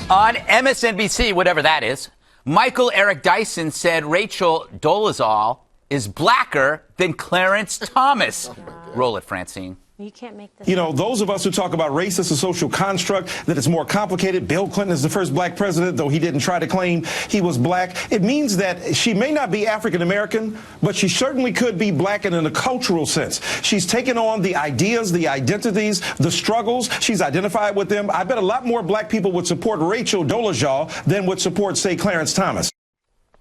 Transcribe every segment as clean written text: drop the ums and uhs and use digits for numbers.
On MSNBC, whatever that is, Michael Eric Dyson said Rachel Dolezal is blacker than Clarence Thomas. Roll it, Francine. You can't make this. You know, those of us who talk about race as a social construct, that it's more complicated. Bill Clinton is the first black president, though he didn't try to claim he was black. It means that she may not be African American, but she certainly could be black in a cultural sense. She's taken on the ideas, the identities, the struggles. She's identified with them. I bet a lot more black people would support Rachel Dolezal than would support, say, Clarence Thomas.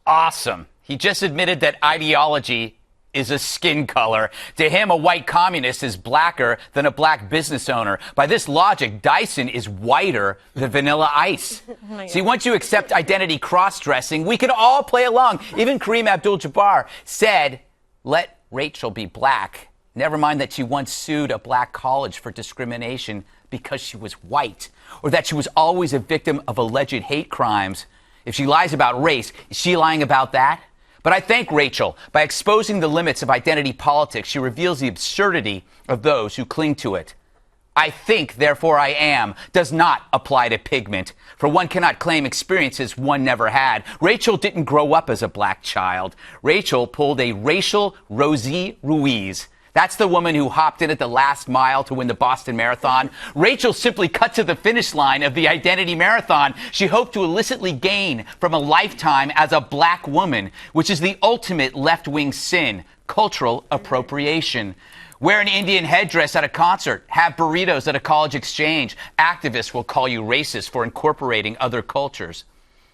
Awesome. He just admitted that ideology is a skin color. To him, a white communist is blacker than a black business owner. By this logic, Dyson is whiter than Vanilla Ice. See, once you accept identity cross-dressing, we can all play along. Even Kareem Abdul-Jabbar said, let Rachel be black. Never mind that she once sued a black college for discrimination because she was white, or that she was always a victim of alleged hate crimes. If she lies about race, is she lying about that? But I thank Rachel. By exposing the limits of identity politics, she reveals the absurdity of those who cling to it. I think, therefore I am, does not apply to pigment, for one cannot claim experiences one never had. Rachel didn't grow up as a black child. Rachel pulled a racial Rosie Ruiz. That's the woman who hopped in at the last mile to win the Boston Marathon. Rachel simply cut to the finish line of the identity marathon she hoped to illicitly gain from a lifetime as a black woman, which is the ultimate left-wing sin, cultural appropriation. Wear an Indian headdress at a concert. Have burritos at a college exchange. Activists will call you racist for incorporating other cultures.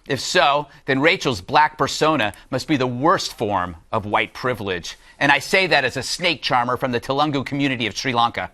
If so, then Rachel's black persona must be the worst form of white privilege. And I say that as a snake charmer from the Telugu community of Sri Lanka.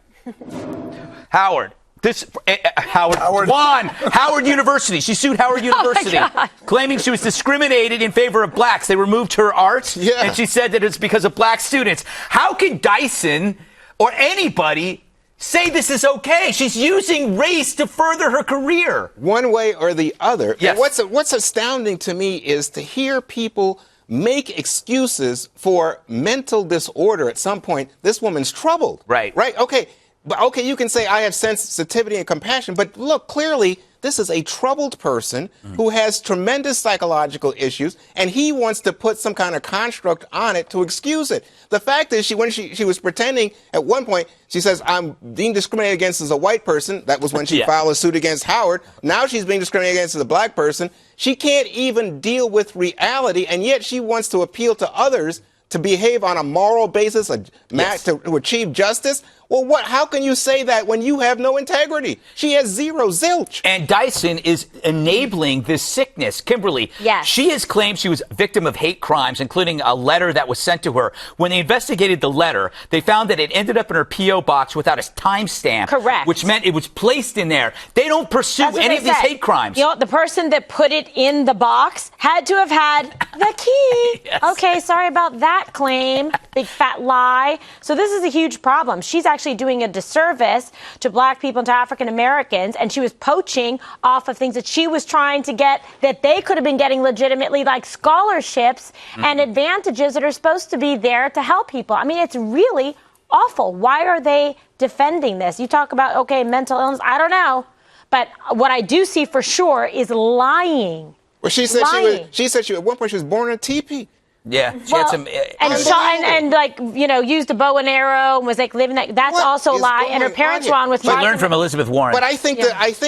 Howard Juan, Howard University. She sued Howard University, claiming she was discriminated in favor of blacks. They removed her art, and she said that it's because of black students. How can Dyson or anybody say this is okay? She's using race to further her career. One way or the other. Yes. And what's astounding to me is to hear people make excuses for mental disorder at some point. This woman's troubled. Right. Right? Okay. But okay, you can say I have sensitivity and compassion, but look, clearly this is a troubled person who has tremendous psychological issues, and he wants to put some kind of construct on it to excuse it. The fact is, when she was pretending at one point, she says, I'm being discriminated against as a white person. That was when she filed a suit against Howard. Now she's being discriminated against as a black person. She can't even deal with reality, and yet she wants to appeal to others to behave on a moral basis, to achieve justice. Well, how can you say that when you have no integrity? She has zilch. And Dyson is enabling this sickness. Kimberly, she has claimed she was a victim of hate crimes, including a letter that was sent to her. When they investigated the letter, they found that it ended up in her P.O. box without a timestamp. Correct. Which meant it was placed in there. They don't pursue any of these hate crimes. You know, the person that put it in the box had to have had the key. Okay, sorry about that claim. Big fat lie. So this is a huge problem. She's actually doing a disservice to black people and to African Americans, and she was poaching off of things that she was trying to get that they could have been getting legitimately, like scholarships and advantages that are supposed to be there to help people. I mean, it's really awful. Why are they defending this? You talk about, okay, mental illness. I don't know. But what I do see for sure is lying. Well, she said she at one point she was born in a teepee. Yeah, she had some, and like, you know, used a bow and arrow and was like living that. That's also a lie. And her parents were on with. She learned from Elizabeth Warren. But I think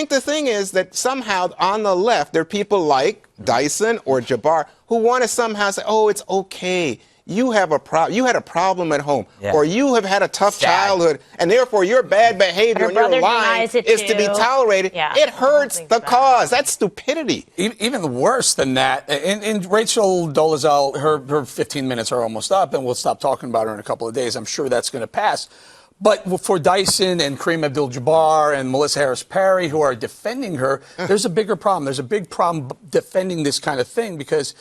the thing is that somehow on the left there are people like Dyson or Jabbar who want to somehow say, oh, it's okay. You have a problem. You had a problem at home, or you have had a tough childhood, and therefore your bad behavior and your lying is to be tolerated. It hurts the cause. That's stupidity. Even worse than that, in Rachel Dolezal, her 15 minutes are almost up, and we'll stop talking about her in a couple of days. I'm sure that's going to pass. But for Dyson and Kareem Abdul-Jabbar and Melissa Harris-Perry, who are defending her, there's a bigger problem. There's a big problem defending this kind of thing because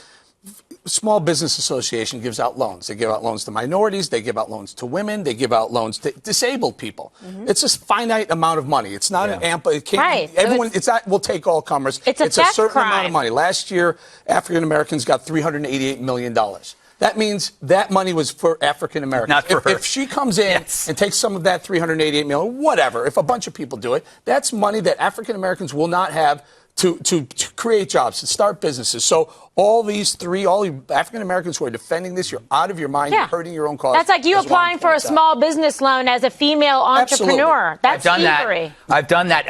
Small Business Association gives out loans. They give out loans to minorities. They give out loans to women. They give out loans to disabled people. It's a finite amount of money. It's not an ample. It can't, everyone. It's not. We'll take all comers. It's a certain amount of money. Last year, African Americans got $388 million. That means that money was for African Americans. Not for her. If she comes in and takes some of that $388 million, whatever. If a bunch of people do it, that's money that African Americans will not have to create jobs, to start businesses. So all you African Americans who are defending this, you're out of your mind. You're hurting your own cause. That's like you as Juan applying for a points out. small business loan as a female entrepreneur. Absolutely. That's I've done thievery. that. I've done that.